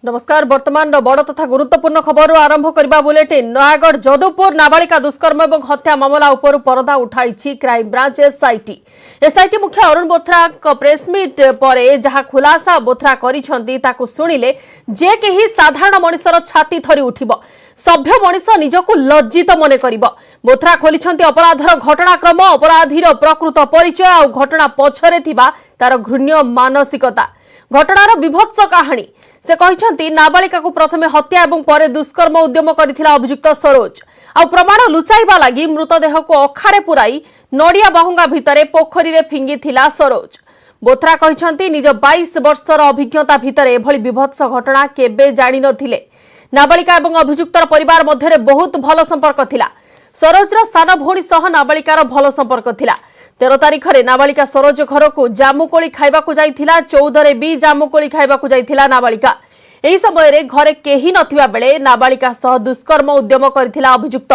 नमस्कार। वर्तमान बड़ तथा गुरुत्वपूर्ण खबर आरंभ करबा बुलेटिन। नयागढ़ जदुपुर नाबालिका दुष्कर्म और हत्या मामला उपर परदा उठाई क्राइम ब्रांच एसआईटी मुख्य अरुण बोथरा प्रेसमिट पर जहां खुलासा बोथरा करिसेंती शुणिले जे केही साधारण मनिषर छाती थरी उठिब, सभ्य मनिष निजकु लज्जित मन करिब। बोथरा खोलिसेंती अपराधर घटनाक्रम, अपराधीर प्रकृत परिचय और घटना पछरे थिबा तार घृण्य मानसिकता, घटनार विभत्स कहानी। से कहते नाबालिका को प्रथमे हत्या और पर दुष्कर्म उद्यम करथिला अभियुक्त सरोज आ प्रमाण लुचाइबा लागि मृतदेह को अखारे पुराई नड़िया बाहुंगा भितरे पोखरी रे फिंगी थिला सरोज। बोथरा कहते निज 22 वर्षर अभिज्ञता भितरे एभली विभत्स घटना केबे जानि नथिले। नाबालिका और अभियुक्तर परिवार मध्य बहुत भल संपर्क थिला। सरोजर सान भौणी सह नाबालिकार भल संपर्क थिला। 13 तारिख में नाबालिका सरोज घर को जामुकोली खाइबाकू जाइथिला। 14 भी जामुकोली खाइबाकू जाइथिला नाबालिका। एही समय घरे केही नथिबा बेले नाबालिका सह दुष्कर्म उद्यम करथिला अभियुक्त।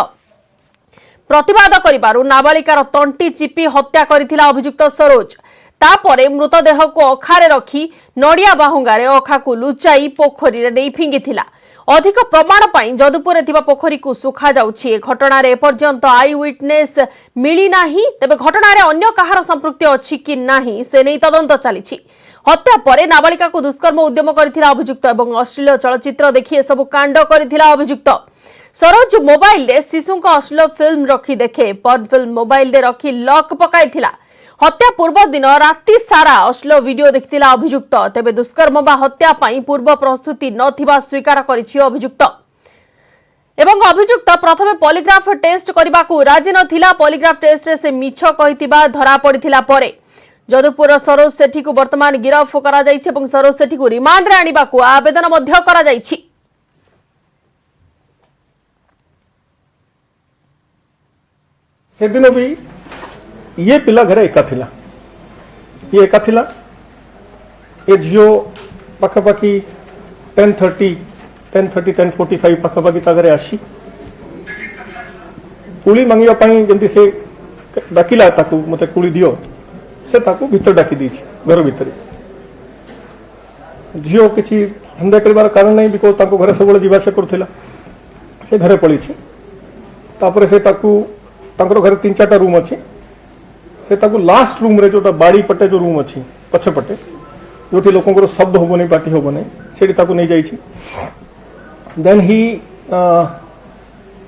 प्रतिवाद करिबारु नाबालिकार तंटी चिपी हत्या करथिला अभियुक्त सरोज। तापरे मृतदेह को अखारे रखी नड़िया बाहुंगारे अखाकू लुचाई पोखरी रे नै फिंगिथिला। अधिक प्रमाण पाई जदुपुर थिबा पोखरी को सुखा जाउछि। घटना रे पर्यंत आई विटनेस मिली नाही, तबे घटना रे अन्य कहार संपृक्ति अछि कि नाही से नै तदंत चलिछि। हत्या परे नाबालिका को दुष्कर्म उद्यम करथिला अभियुक्त एवं अश्लील चलचित्र देखि सब कांड करथिला अभियुक्त। सरोज मोबाइल रे शिशु को अश्लील फिल्म रखी देखे, पर्न फिल्म मोबाइल रे रखी लॉक पकाइथिला। हत्या पूर्व दिन राति सारा अश्लील वीडियो देखिथिला अभियुक्त। तेबे दुष्कर्म बा हत्या पाई पूर्व प्रस्तुति नथिबा स्वीकार करिछि अभियुक्त। एवं अभियुक्त प्रथमे पॉलीग्राफ टेस्ट करबाकू राजी नथिला। पॉलीग्राफ टेस्ट रे से मिछ कहितिबा धरा पड़िथिला परे जदुपुर सरोज सेठी को वर्तमान गिरफ करा जाइछि एवं सरोज सेठी को रिमांड रे आनिबाकू आवेदन मध्य करा जाइछि। से दिन भी ये पिला घरे एका थिला, ये एका थिला। ये झियो पाखापाखि 10:30 10:45 पाखापाखि ता घरे आसी कुली मांगिबा पाई जंती से डाकिला ताकू मते कुली दियो, से ताकू भीतर डाकी दी घर भीतर। झियो किछि धंदा करबार कारण नहीं, बिकॉज ताको घरे सब जीवा से करथिला। से घरे पड़ी छी, तापरे से ताकू तांकर घरे 3-4टा रूम अछि। से ताकू लास्ट रूम रे जोटा बाड़ी पटे जो रूम अछि पछे पटे जोटी लोकंकर शब्द होबो नहीं, पार्टी होबो नहीं, सेठी ताकू नहीं जाई छी। देन ही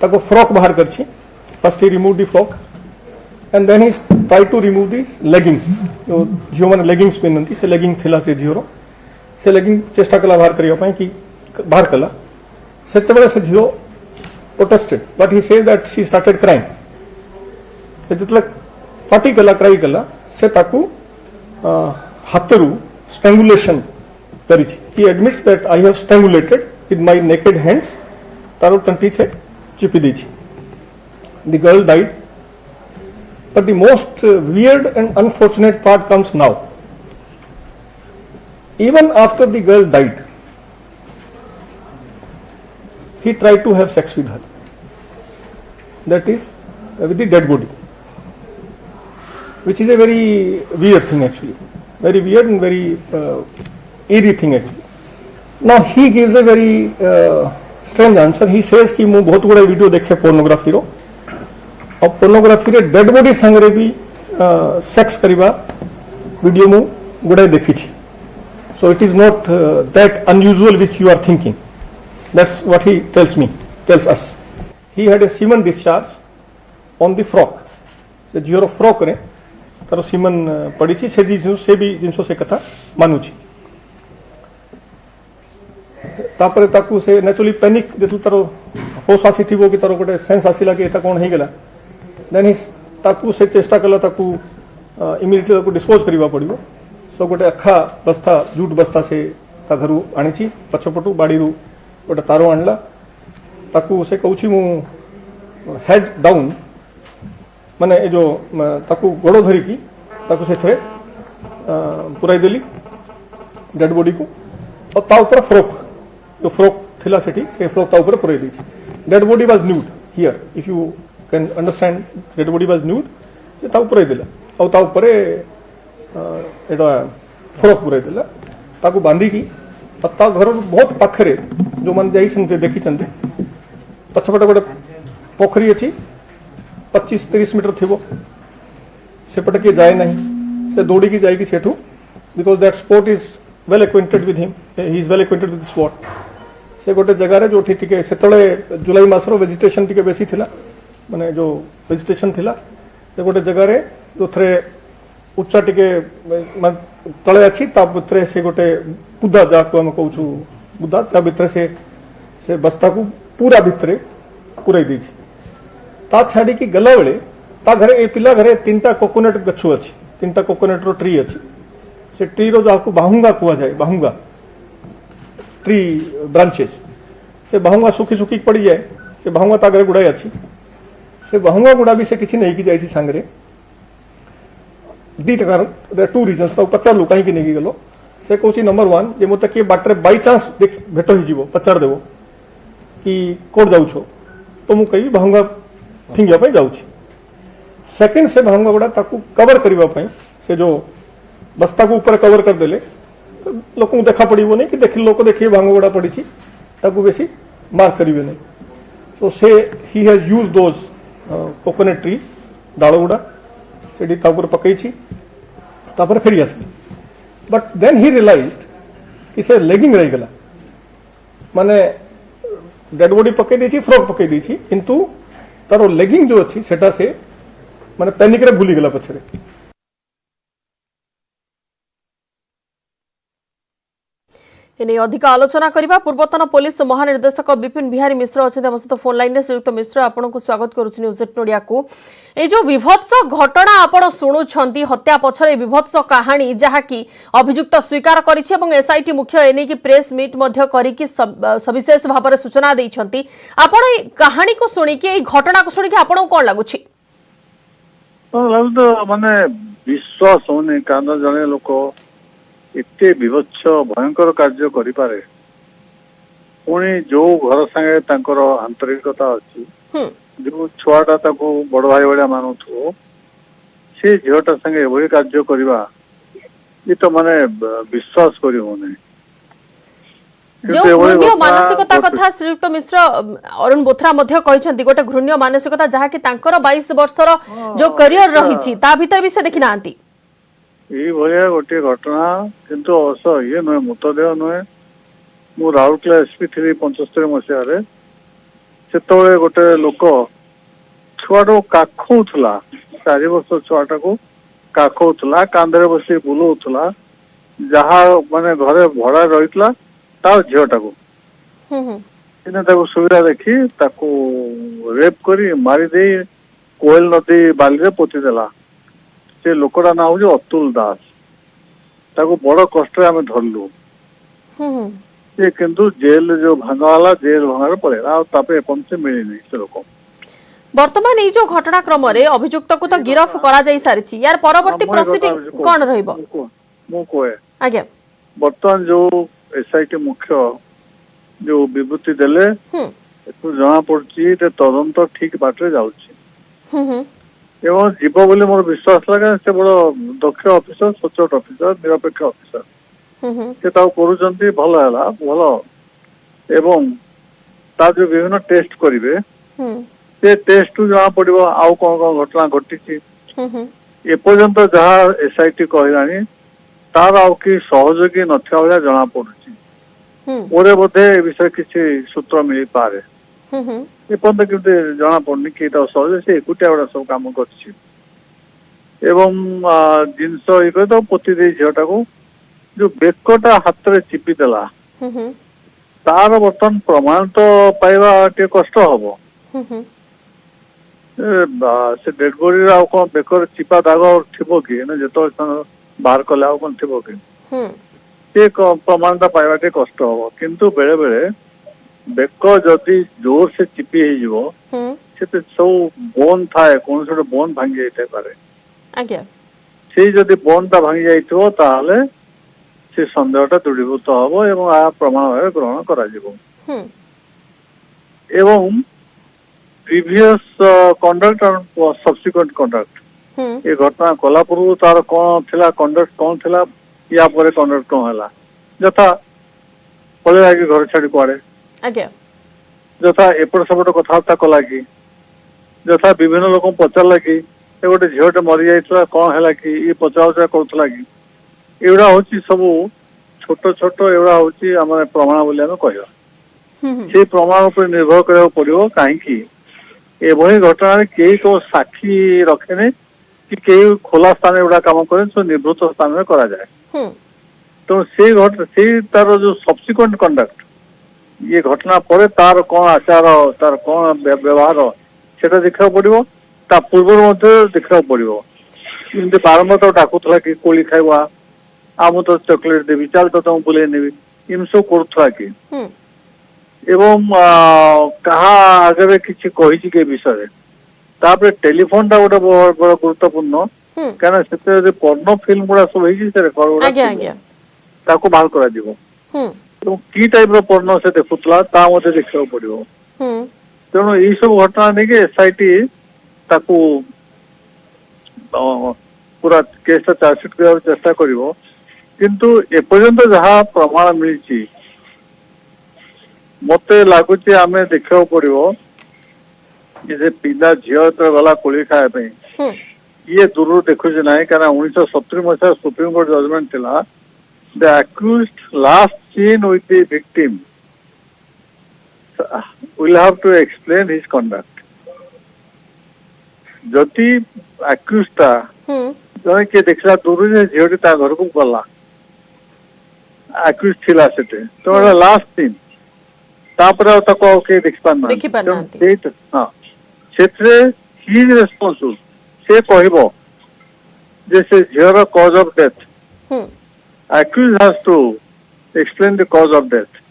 ताको फ्रॉक बाहर करछि। First he remove the frock and then he try to remove the leggings. जो जियो माने लेगिंग्स पिनंती से लेगिंग थिला से जियो से लेगिंग चेष्टा कला बाहर करियो पई कि बाहर कला। सेतेबेले से जियो protested but he says that she started crying. से जतले पार्टी कला क्राई कला से ताकू हाथरू स्ट्रैंगुलेशन करिछि। He admits that I have strangulated with my naked hands. तारो तंटी से चिपी दी। The girl died but the most weird and unfortunate part comes now. Even after the girl died, he tried to have sex with her, that is with the dead body, which is a very weird thing actually, very weird and very eerie thing actually. Now he gives a very strange answer. He says कि मु बहुत गुड़ा video देखे pornography रो, और pornography रे dead body संगे भी sex करिबा वीडियो मु गुड़ा देखी छी। So it is not that unusual which you are thinking. That's what he tells us. He had a semen discharge on the frock. से जियोर फ्रॉक रे तार सीमन पड़ी छी। से भी जिनसो से कथा मानु छी। तापरे ताकू से नेचुरली पैनिक जेतु तार होश आसीथिबो कि तार गोटे सेंस आसिला कि एटा कोन हे गेला। देन ही ताकू से चेष्टा कला ताकू इमिडिएटली ताकू डिस्पोज करिबा पड़िबो। सो गोटे अखा बस्ता जूट बस्ता से ता घरु आनी छी। पछपटू बाड़ी रु गोटे तारो आणला। ताकू से कहू छी मु हेड डाउन माने ए जो ताकू गोड़ो धरी की ताकू से थरे पुराई देली डेड बॉडी को। और ता ऊपर फ्रॉक जो फ्रॉक थिला सेठी से फ्रॉक ता ऊपर पुराई दी। Dead body was nude here, if you can understand. Dead body was nude से ता ऊपर देला और ता ऊपर एटा फ्रॉक पुराई देला। ताकू बांधी की ता घर बहुत पाखरे जो मैंने जाइए देखी पछपटे गोटे पोखरी अच्छी 25-30 मीटर थी सेपटे किए जाए ना से दौड़ी की जाएगी Sethu because that spot is well acquainted with him he is well acquainted with spot से गोटे जगार जो टिके से जुलाई मासर वेजिटेशन टिके बेसी थिला माने जो वेजिटेशन थिला से गोटे जगार जो थे उच्चा टिके तले अच्छी भितर से गोटे बुदा जहाँ आम कौ बुदा ता भितर से बस्ता को पूरा भितर पूराई देछि ता छाड़ी की गला बेले ता घरे ए पिला घरे 3टा कोकोनट गछ अच्छी 3टा कोकोनट रो ट्री अच्छी से ट्री रो जहाँ बाहुंगा कुआ जाए बाहुंगा ट्री ब्रांचेस से बाहुंगा सुखी सुखी पड़ी जाए से बाहुंगा ता घरे गुड़ाई अच्छी से बाहुंगा गुड़ा भी से किसी नहीं की जाए सांगरे दीटा कारण 2 रीजन्स पचारू कहीं नहीं गलो से कौन नंबर 1 जे मत किए बाटर बाई चांस भेट हो पचार देव कि कोड जाऊ तो मुझे कही बाहुंगा फिंगिया जाऊँ सेकेंड से बाहुंगा गुड़ा कवर करने से जो बस्ता को ऊपर कवर करदेले तो लोक देखा पड़ो नहीं कि देख लोक देखिए भांग गुड़ा पड़ी बेसी मार्क करेंगे नहीं तो से he has use those coconut trees डाल गुड़ा से पकई फेरी आस बट देन ही रियलाइज्ड कि से लेगिंग रही गला माने डेड बॉडी पकई देछि फ्रॉक पकई देछि किंतु तारो लेगिंग जो अच्छी सेटा से माने पैनिक रे भूली गला पछरे एने अधिक आलोचना करबा पूर्वतन पुलिस महानिर्देशक विपिन बिहारी मिश्र अच्छे हम सहित फोन लाइन में श्रीयुक्त मिश्र आपन को स्वागत करुछि न्यूज नोडिया को ए जो विभत्स घटना आपण सुनुछंती हत्या पछरे विभत्स कहानी जहा कि अभियुक्त स्वीकार करिछि एवं एसआईटी मुख्य एने की प्रेस मीट मध्य करी कि सविशेष भाव सूचना दैछंती आपण ए कहानी को सुनी कि ए घटना को सुनी कि आपण कोन लागुछि तो माने विश्वास होने कारण जने लोक एते विभत्स भयंकर कार्य करिपारे पुणी जो घर संगे तांकर आंतरिकता अच्छी जो छुआटा ताको बड़ भाई भाया मानुथो से झीटा संगे एभली कार्य करवा ये तो माने विश्वास करी होने जो घृण्य मानसिकता कथा श्रीयुक्त मिश्र अरुण बोथरा मध्य कहिसंती गोटे घृण्य मानसिकता जहा कि तांकर 22 वर्षर जो करियर रहिछि ता भीतर भी से देखि नांती ये भाया गोटे घटना किंतु अवश्य ये नुहे मृतदेह नुहे मु राउरकेला एसपी थी 75 मसीह से गोटे लोक छुआ काखौला 4 वर्ष छुआटा को काखौला कांधे बस बुलाऊला जहा माने घरे भड़ा रही झीटा को सुविधा देखी रेप करी मारिदे कोयल नदी बाली पोती देला से लोकटा ना हूँ अतुल दास ताको बड़ कष्ट आम धरलु से किंतु जेल जो भांगाला जेल भांगार पड़ेगा से मिलनी से लोक वर्तमान ये जो घटनाक्रम अभियुक्त को तो गिरफ करा जाई सारिछि यार परवर्ती प्रोसीडिंग कोन रहइबो मु कोए आज्ञा वर्तमान जो एसआईटी मुख्य जो विभूति देले जना पड़ी तदंत ठीक बाटे जाउछि एवं जीव बोली मोर विश्वास लगे से बड़ दक्ष ऑफिसर सचोट ऑफिसर निरपेक्ष ऑफिसर से करुचंती भल है भल एवं ता जो विभिन्न टेस्ट करिवे से टेस्ट जना पड़ो आउ कौन कौन घटना घटी एपर्यंत जहाँ एसआईटी कहलानी तार आउ कि सहयोगी नथिया भाया जना पड़ुछि ओरे बोधे ए विषय किसी सूत्र मिल पारे एपर्यंत किंतु जना पड़नी कि सहज से एकुटिया गुड़ा सब कम कर जिनस ये तो पोती दे झीटा को जो बेकटा हाथ में चिपी देला तार बर्तमान प्रमाण तो पाइबा टे कष्ट हम से डेड बॉडी कौन बेकर चिपा दाग थी कि जो बाहर कले आ कौन थी कि से प्रमाण पाइबा टे कष्ट हम किंतु बेले बेले बेक जदि जोर से चिपी हो सब बोन थाए कौन से बोन भांगी जाए से जदि बोन टा भांगी जाइए से सन्देहटा दृढ़ीभूत हम एवं आ प्रमाण भाव ग्रहण कर प्रीवियस कंडक्ट और सब्सिक्वेंट कंडक्ट ये घटना कला पूर्व तार कौन थिला कंडक्ट कौन थिला या परे कंडक्ट कौन है यथा पड़े लगे घर छाड़ी कुआड़े आज्ञा यथा एपट सेपट कथबार्ता कला कि यथा विभिन्न लोक पचारा कि गोटे झीटे मरी जाइए कौन है कि ये पचरा करूला कि एगुड़ा हूँ सब छोट छोट एगुड़ा हूँ आम प्रमाण बोली आम कह से प्रमाण पर निर्भर करा पड़ो कहीं एभली घटना कई को साक्षी रखेने कि कई खोला स्थान एगुड़ा कम करे सब निवृत्त स्थान में करा जाए तेणु से तार जो सब्सिक्वेंट कंडक्ट ये घटना पर तार कौन आचार तार कौन व्यवहार से देखा पड़ो ता पूर्व देखा पड़ो इमती बारंबार तो डाकुला कि कोली खाइबा आम तो चॉकलेट देवी चल तो तुम बुले नेबी इम सब करुला कि एवं कहा आगे किसी कही के विषय तापर टेलीफोन टा गोटे बड़ गुरुत्वपूर्ण क्या से पर्नो फिल्म गुड़ा सब ताको बाहर करा दिबो की टाइप रो पर्नो से देखुतला ता मते देखा पड़ो तेणु यही सब घटना नहीं कि एसआईटी ताकू पूरा केस चार्जसीट कर चेष्टा करिवो किंतु एपर्यंत जहाँ प्रमाण मिली मते लगुच आम देखा पड़ो जे पिला झील गला कोली खाया ये दूर देखुच ना क्या 1970 मसीहा सुप्रीम कोर्ट जजमेंट थिला the accused last seen with the victim will have to explain his conduct जदि accused ता जने के देखला दूर जे झील ता घर को गला accused थिला सेटे तो लास्ट सीन तापर तक के देखि पाना हां क्षेत्र ही इज रेस्पोंसिबल से कहबो जैसे झील cause of death accused has to explain the cause of death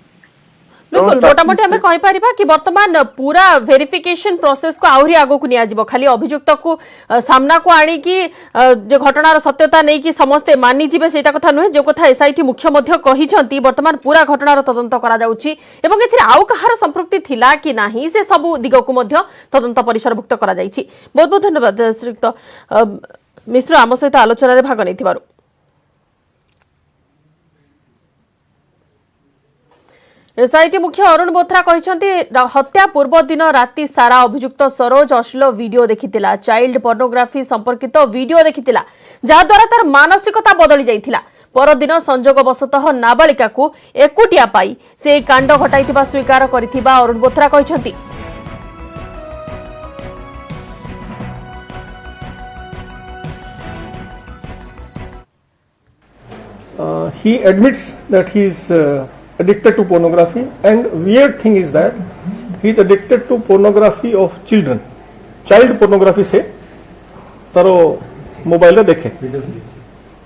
बिल्कुल मोटामोटी आम कहीपर कि बर्तमान पूरा वेरिफिकेशन प्रोसेस को आहरी आगो को नियाजिबो खाली अभियुक्त को सामना को आनी कि जो घटनार सत्यता नहीं कि समस्ते मानि जिबे सेटा कथा नुहे जो कथा एसआईटी मुख्य मध्य कहिसंती बर्तमान पूरा घटनार तदंत करा जाउची एवं एथिरे आउ कहार संपृक्ति थिला कि नाही से सब दिग को मध्य तदंत परिसरभुक्त करा जाइछि बहुत बहुत धन्यवाद श्रीयुक्त मिश्र आम सहित आलोचना रे भाग नैथिबारु एसआईटी मुख्य अरुण बोथरा कहते हत्या पूर्व दिन राति सारा अभियुक्त सरोज अश्लील वीडियो देखिथिला चाइल्ड पोर्नोग्राफी संपर्कित वीडियो देखिथिला जहाद्वारा तार मानसिकता बदली जाइथिला परदिन संजोगवशतः नाबालिका को एकुटिया पाई से कांड घटाइथिबा स्वीकार करिथिबा अरुण बोथरा कहते he admits that he is addicted to pornography, and weird thing is that he is addicted to pornography of children, child pornography से तारो मोबाइल रे देखे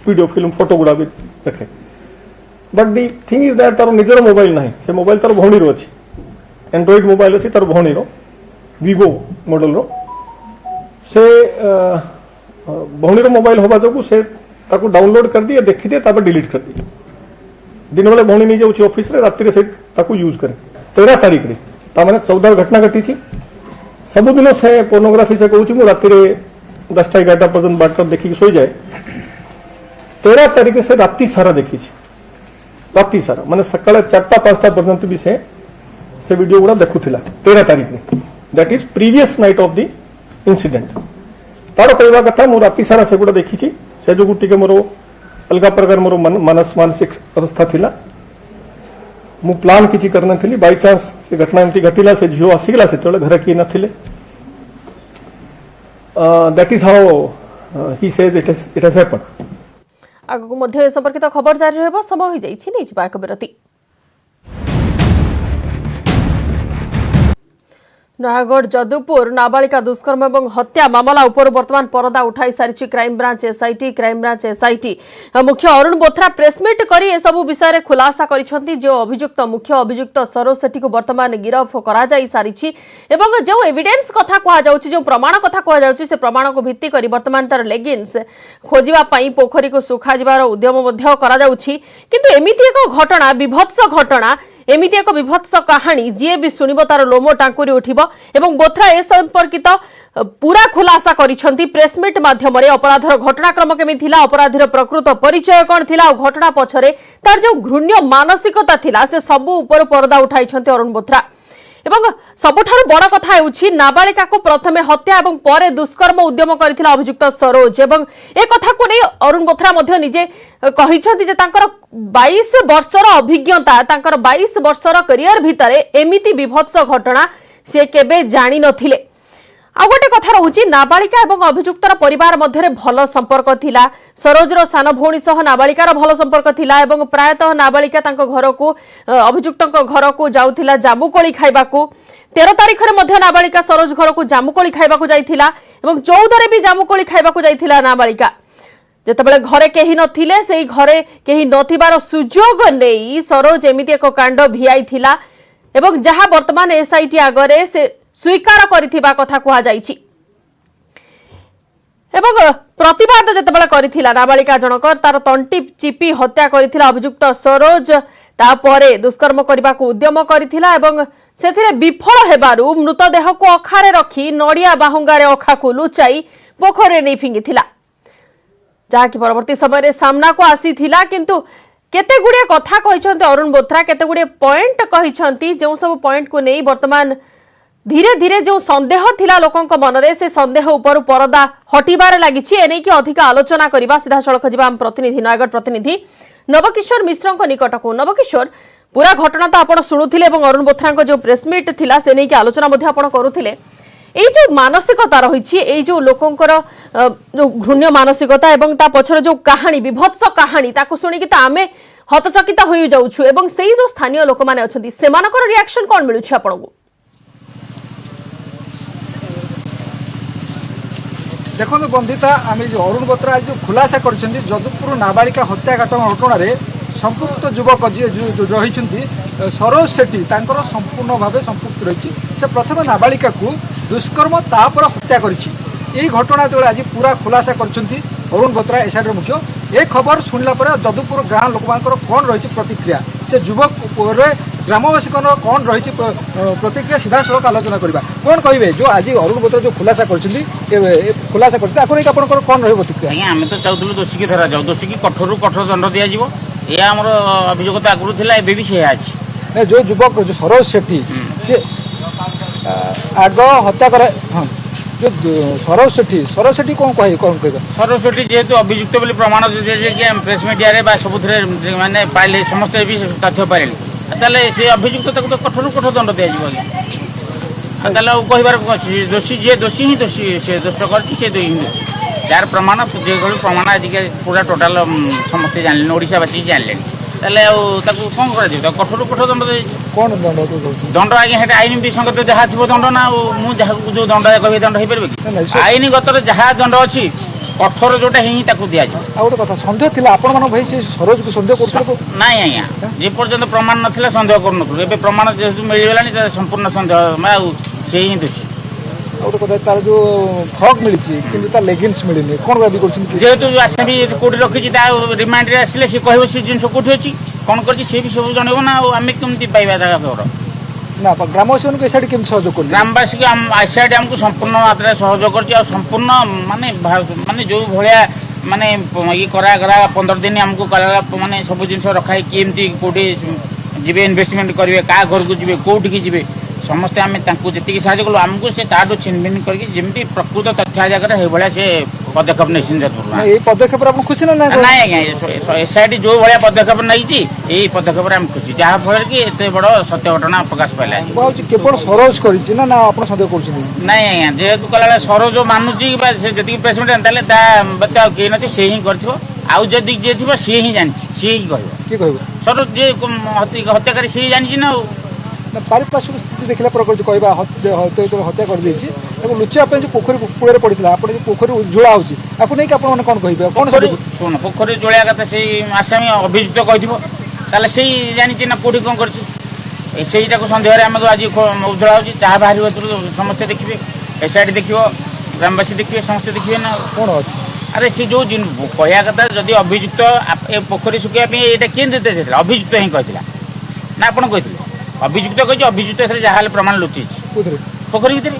वीडियो फिल्म फोटो गुड़ा भी देखे but the thing is that तारो निजर mobile नहीं से मोबाइल तारो भौणी रो अछि एंड्रॉइड मोबाइल अछि तारो भौणी रो विवो मॉडल रो से भौणी रो मोबाइल होबा जको से ताको डाउनलोड कर दिए देखि दिए तापर डिलीट कर दिए दिन बेले भौणी नहीं जाऊँ ऑफिस रे राति से ताकू यूज करे 13 तारीख रे ता माने 14 घटना घटी छी सबुदिन से पोर्नोग्राफी से कहूँ मु राति 10टा 11टा पर्यंत बाटर देखिक सोई जाए 13 तारीख से राति सारा देखी राति सारा माने सकाळ 4टा 5टा पर्यंत भी से वीडियो गुड़ा देखुला 13 तारीख में that is previous night of the incident तार कहवा कथा मु राति सारा से गुड़ा देखी से जो टिके मोर अलग प्रकार मोर मानसिक अवस्था थिला मु प्लान किछि करना थी बाय चांस से घटना एमती घटिला से झियो आसीगला से तळे घर की नथिले that is how he says it has happened आगु मध्य संपर्कित खबर जारी रहबो समय होई जाइछि नै जिबा एक विरति नयागढ़ जदुपुर नाबालिका दुष्कर्म और हत्या मामला उपर वर्तमान परदा उठाई सारी क्राइमब्रांच एसआईटी मुख्य अरुण बोथरा प्रेसमिट कर सब विषय में खुलासा कर जो अभियुक्त मुख्य अभियुक्त सरोज सेठी को वर्तमान गिरफ करा सारी जो एविडेंस कथा कह जो प्रमाण कथा कह से प्रमाण को भित्ति कर वर्तमान तार लेगिन्स खोजापी पोखरी को सुखा उद्यम किंतु एमती एक घटना विभत्स घटना एमिति एक विभत्स कहानी जी भी शुणिब तार लोम टांकुरी उठिब एवं बोथरा ए संपर्कित पूरा खुलासा करिसेंती प्रेसमिट माध्यम अपराधर घटनाक्रम केमी थिला अपराधीर प्रकृत परिचय कौन थिला और घटना पछरे तार जो घृण्य मानसिकता थिला से सबु ऊपर पर्दा उठाइछंती अरुण बोथरा एवं सबुठारु बड़ कथा हेउछि नाबालिका को प्रथमे हत्या एवं परे दुष्कर्म उद्यम करथिला अभियुक्त सरोज एवं ए कथा को नै अरुण बोथरा मध्ये निजे कहिछंती जे तांकर 22 वर्षर अभिज्ञता तांकर 22 वर्षर करियर भितरे एमिति विभत्स घटना से केबे जानि नथिले आ गोटे कथा रहुछि नाबालिका एवं अभियुक्तर परिवार मध्यरे भल संपर्क थिला सरोजर सान भौणी सह नाबालिकार भल संपर्क थिला एवं प्रायतः नाबालिका तांको घर को अभियुक्तक घर को जाउथिला जामुकोली खाइबाकू 13 तारिख रे मध्य नाबालिका सरोज घर को जामुकोली खाइबाकू जाइथिला एवं 14 रे भी जामुकोली खाइबाकू जाइथिला नाबालिका जेतेबेले घरे केही नथिले सेही घरे केही नथिबार सुजोग नेई सरोज एमिति एक कांड भिआई थिला एवं जहा वर्तमान एसआईटी आगरे से स्वीकार करिथिबा कथा कुहा जाइछि एवं प्रतिवाद जेतेबेले करिथिला नाबालिका जनकर तार तंटी चिपी हत्या करिथिला अभियुक्त सरोज तापरे दुष्कर्म करबा को उद्यम करिथिला एवं सेथिरे विफल हेबारु मृतदेह को अखारे रखी नडिया बाहुंगारे अखा को लुचाई पोखरे नै फिंगिथिला जाकी परवर्ती समय रे सामना को आसीथिला किंतु केते गुडे कथा कहिसंती अरुण बोथरा केते गुडे पॉइंट कहिसंती जो सब पॉइंट को नै वर्तमान धीरे धीरे जो संदेह थिला लोकंक मनरे से संदेह ऊपर पर्दा हटिबार लागिछि एनै कि अधिक आलोचना करिबा सीधा सड़क जिबा हम प्रतिनिधि नयगढ़ प्रतिनिधि नवकिशोर मिश्रक निकट को नवकिशोर पूरा घटना तो आपण सुनुथिले एवं अरुण बोथरांक जो प्रेस मीट थिला से नै कि आलोचना मध्ये आपण करूथिले एई जो मानसिकता रहिछि एई जो लोकंकर जो घृण्य मानसिकता एवं ता पछर जो कहानी विभत्स कहानी ताको सुनि कि ता आमे हतचकित होई जाउछु एवं सेई जो स्थानीय लोक माने अछंती सेमानकर रिएक्शन कोन मिलुछि आपनको देखो बंधिता आम जो अरुण बोथरा जो खुलासा कर जदुपुर नाबालिका हत्या घटना संपुक्त युवक जी रही सरोज सेठी तांकर संपूर्ण भाव संपुक्त रही से प्रथम नाबालिका को दुष्कर्म तापर हत्या करिछि यही घटना जो आज पूरा खुलासा कर अरुण बोथरा एसआईटी मुख्य ए खबर शुणला जदुपुर गाँ लोक कौन रही प्रतिक्रिया से युवक ग्रामवासी कौन रही प्रतिक्रिया सीधा सड़क आलोचना करवा कौन कहे जो आज अरुण बोथरा जो खुलासा खुलासा कर कौन रही प्रतिक्रिया आम तो चाहूँ दोषी की धरा जाऊ दोषी की कठोर कठोर दंड दिज्व यह आम अभियोग आगुरी था एवं से अच्छी जो युवक जो सरोज सेठी सी आग हत्या कर जो सरोज सेठी कौन कह सरोज सेठी जेहेतु अभियुक्त बोली प्रमाण प्रेस मीडिया सब मानने पाइले समस्ते भी तथ्य पाइले से अभियुक्त तो कठोर कठोर दंड दिज्व कहबार दोषी जी दोषी ही दोषी से दोष कर यार प्रमाण जो प्रमाण आज पूरा टोटाल समस्ते जान ओडावासी जानले कौन कर कठोर कठोर दंड कौन दंड आज्ञा आईन विसंगत जहाँ थी दंड ना मुझे जो दंड कह दंड हो पारे आईनगत जहाँ दंड अच्छी कठोर जोटा ही गोटे कथा सन्देह थिला आपण मन भाई से सरोज को सन्देह कर नाई आज्ञा जे पर्यंत प्रमाण नाला सन्देह करूँ ए प्रमाण जेहतु मिलगला संपूर्ण सन्देह से ही दोषी गोटे कथा तार जो फ्रक मिली लेगिंग्स मिलनी कौन दाबी जेहेतु आसामी कौटी रखी रिमांड आसिले सी कह जिन कौटी अच्छी कौन कर सी भी सब जनब ना आम कमी पाइबा खबर ना ग्रामवासी को एसआईटी केमती सहयोग कर ग्रामवासी को एसआईटी आमको संपूर्ण मात्रा सहयोग कर संपूर्ण माने माने जो भाया माने ये करा 15 दिन आमको माने सब जिन रखाई किमती कौटी जी इन्वेस्टमेंट करेंगे क्या घर को जी कौटी जी समस्ते आम जी साहय कलु आमको से ताठू छिनभिन करके प्रकृत तथ्य जगह से पदक्षेप नहीं पदक्षेप खुशी ना ना आज्ञा एसआईटी जो भाया पदक्षेप नहीं पदक्षेप आम खुशी जहाँफल कि एत बड़ सत्य घटना प्रकाश पाला केवल सरोज कर आज्ञा जेहेतु कला सरोज मानुची जी प्रेसमेंट कहीं न से ही करी जी सी ही जानी सी ही कह सरोज जी हत्याकारी सी जानी ना पारिपार्श्विक स्थिति देखला कहवा हत्या कर लुचापी जो पोखरी कूड़े पड़ता आप पोखरी उज्ज्वला होने कौन कह कौन शुण पोखरी जोड़ा कथा से आसामी अभियुक्त कह से जानी ना कौटी कौन कर सन्देह आम आज उज्ज्वला हो जहाँ बाहर समस्ते देखिए एसआईटी देखिए ग्रामवासी देखिए समस्ते देखिए ना कौन अच्छी अरे सी जो कहया कथा जदि अभियुक्त पोखरी सुखापी यहाँ किए निर्देश देता अभियुक्त ही कहला ना आपण कहते अभियुक्त कही अभियुक्त जहाँ प्रमाण लुचि पोखरी भितर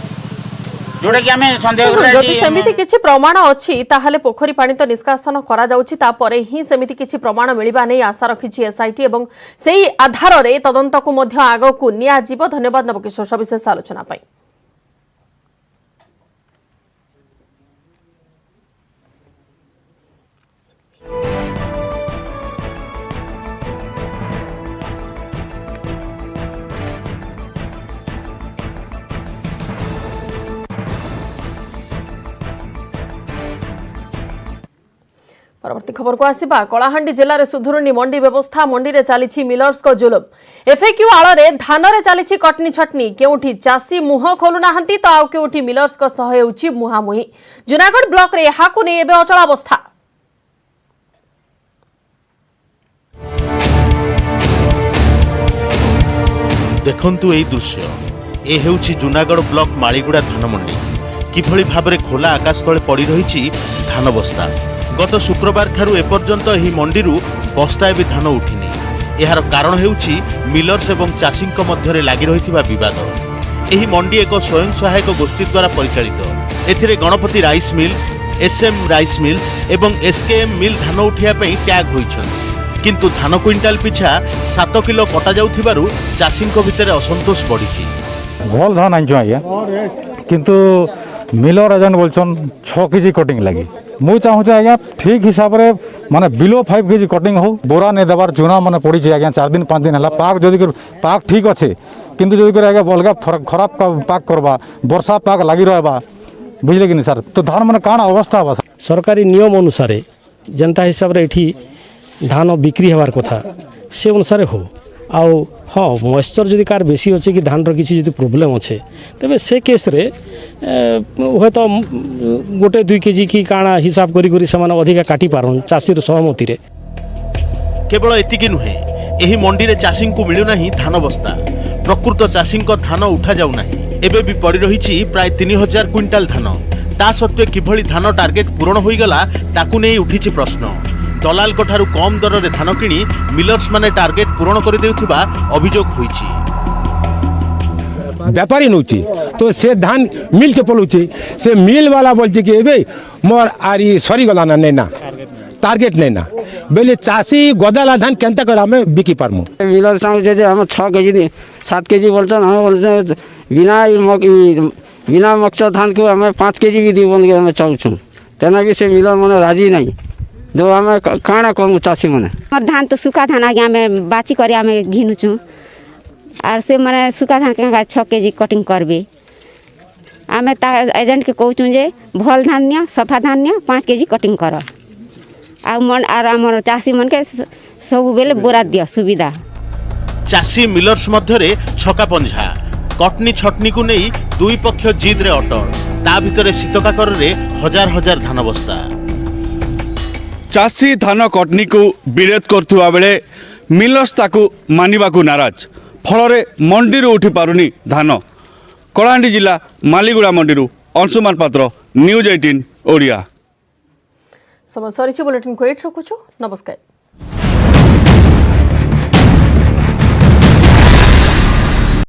जोटा कि आम सन्देह जदि सेमिति किछि प्रमाण अछि ताहले पोखरी पानी तो निष्कासन करा जाउछि तापरे ही सेमिति किछि प्रमाण मिलिबा नै आशा रखिछि एसआईटी एवं सेही आधार रे तदंत को मध्य आगो को निया जीव। धन्यवाद नवकिशोर सविशेष आलोचना पाई। परवर्ती खबर को आसिबा कलाहांडी जिले में सुधुरुनी मंडी व्यवस्था मंडी रे चली मिलर्स को जुलुम एफएक्यू आड़ रे धान रे चली कटनी छटनी केउठी चासी मुह खोलु नाहंती तो आउ केउठी मिलर्स को सह हेउची मुहामुही जूनागढ़ ब्लॉक रे हाकु नै एबे अचल अवस्था। देखंतु एई दृश्य ए हेउची जूनागढ़ ब्लॉक मालीगुड़ा धान मंडी किभली भाबरे खोला आकाश तले पड़ी रहिछि धान बस्ता। गत शुक्रवार ठारू एपर्यंत एही मंडीरू बस्ताए भी धान उठिनी। एहार कारण हेउछि मिलर्स एवं चाषींक मध्यरे लागि रहिथिबा विवाद। एही मंडी एक स्वयं सहायक गोष्ठी द्वारा परिचालित। एथिरे Ganapati rice mill, SM rice mills एवं एसकेएम मिल धान उठिया पई टैग होइछन, किंतु धान क्विंटाल पिछा 7 किलो कटा जाउथिबारु चाषींक भितरे असंतोष बढ़िछि। भल धान आनिछु आज्ञा किंतु मिलर एजेंट बोलछन 6 केजी कटिंग लगी। मु चाहूँ आज्ञा ठीक हिसाब रे माने बिलो 5 केजी कटिंग हो बोरा नहीं देवार चूना माने पड़ी आज्ञा 4 दिन 5 दिन है पाक जदि पाक ठीक अच्छे किंतु जदि आज्ञा अलग खराब पाक करवा वर्षा पाक लगी रहा बुझले कि नहीं सर तो धान माने काण अवस्था हवा सरकारी नियम अनुसार जनता हिसाब रे एठी धान बिक्री हबार कथा से अनुसार हो आउ हाँ मॉइस्चर जदि कार बेसी अच्छे कि धान किसी जदि प्रोब्लेम अच्छे तेरे से केस रे हे तो गोटे 2 केजी की काଣା हिसाब करी से अधिका काटी पारन चाषी सहमति रे। केवल एतिकी नुहे एही मंडी रे चाषी को मिलु नाही धान बस्ता। प्रकृत चाषी धान उठा जाउ नाही। एबे भी पड़ी रहिछि प्राय 3000 क्विंटाल धान। ता सत्वे किभली धान टार्गेट पूरण होई गला ताकू नै उठिछि प्रश्न। दलाल को ठारू कम दर रे धान किनी मिलर्स माने टार्गेट पूरण कर देउथिबा अभियोग होईछि। व्यापारी नौची तो से धान मिल के पलुची से मिल वाला बोलছে कि एबे मोर आरी सरी गला ना नैना टार्गेट नैना बेले चासी गदाला धान केनता कर हमें बिकी पारमु। मिलर साउ जे हम 6 केजी 7 केजी बोलछन हम बोलछन बिना मकसद धान को हमें 5 केजी भी दी बोल के हमें चाहूछु तेना भी से मिलर मन राजी नहीं जो हमें काना कम चासी मने हमर धान तो सुखा धान आगे हमें बाची करे हमें घिनुछु आर से माने सुखा धान के 6 केजी कटिंग करबे हमें ता एजेंट के कहूछु जे भल धान्य सफा धान्य 5 केजी कटिंग कर आ मन आर हमर चासी मन के सब बेले बोरा दियो सुविधा। चाषी मिलर्स मध्यरे छका पंझा कटनी छटनी को नहीं दुई पक्ष जिद रे अटल ता भितरे शीतकाकर रे हजार हजार धान बस्ता। चाषी धान कटनी को विरोध करथुवा बेले मिलर्स ताकू मानिबाकू नाराज फल मंडी उठी पारुनी धान। कलाहांडी जिला मालीगुड़ा मंडी अंशुमान पात्र न्यूज 18 ओडिया। समय सरी बुलेटिन को एट रखुछु नमस्कार।